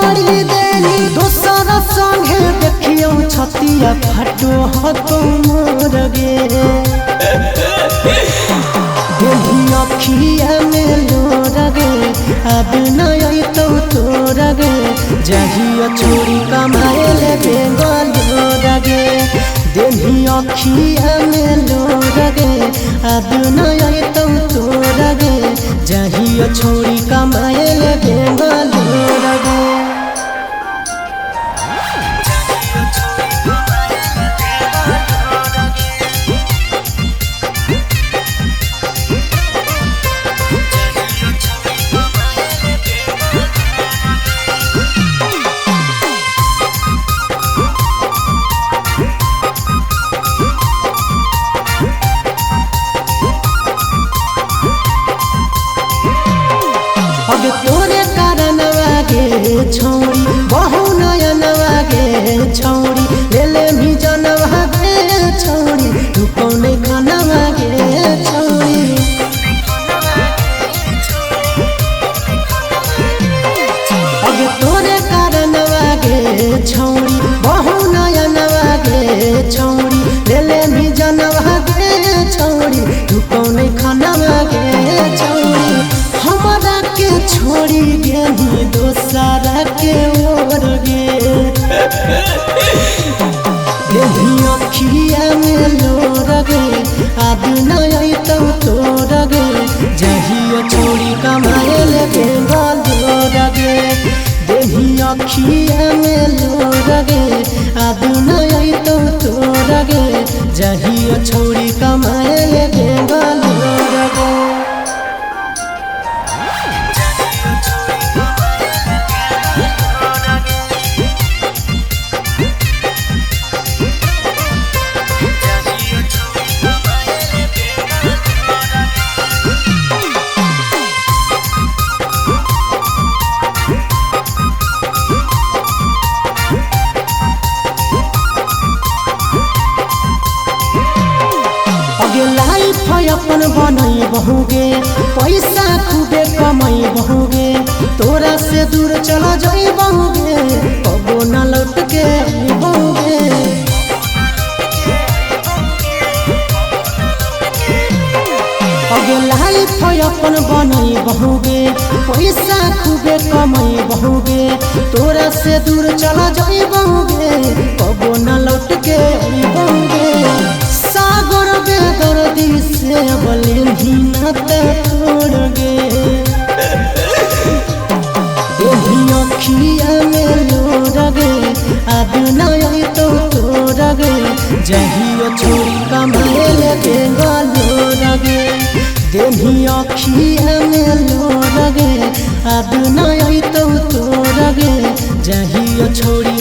छोड़ी देनी दोसर संगे देखियो छतिया फाटो हतो मोर गे देही अखिया में लोर गे अब नय तो तोर गे जहियो छोड़ी कमाए ले बेंगलोर गे देही अखिया में लोर गे अब नय तो तोर गे जहियो छोड़ी कमाए ले बेंगलोर गे अगे तोरे कारण वागे छौरी बहु नयन वागे छौरी लेले भी जन वागे छौरी तू कौने खाना वागे छौरी अगे तोरे कारण वागे छौरी बहु नयन वागे छौरी लेले भी जन वागे छौरी तू कौने खाना वागे छौरी हमारा के छोड़ी गेनी दोसरा के ओर गे देही अखिया में लोर गे अब नय तो तोर गे जहियो छोड़ी कमाए ले बेंगलोर गे देही अखिया में लोर गे अब नय तो तोर गे जहियो छोड़ी कमाए ले बेंगलोर गे लाइफ अपन बनई बहुगे पैसा खूबे कमाई बहुगे तोरा से दूर चला जाई बहुगे कबो न लौट के बहुगे अगे लाइफ अपन बनई बहुगे पैसा खूबे कमाई बहुगे तोरा से दूर चला जाई बहुगे कबो न लौट के बहुगे सागर बेदर्दी से बलिन्ही नाता तोड़ गे देही अखिया में लोर गे अब नय तो तोर गे जहियो छोड़ी कमाए ले बेंगलोर गे देही अखिया में लोर गे अब नय तो तोर गे जहियो छोड़ी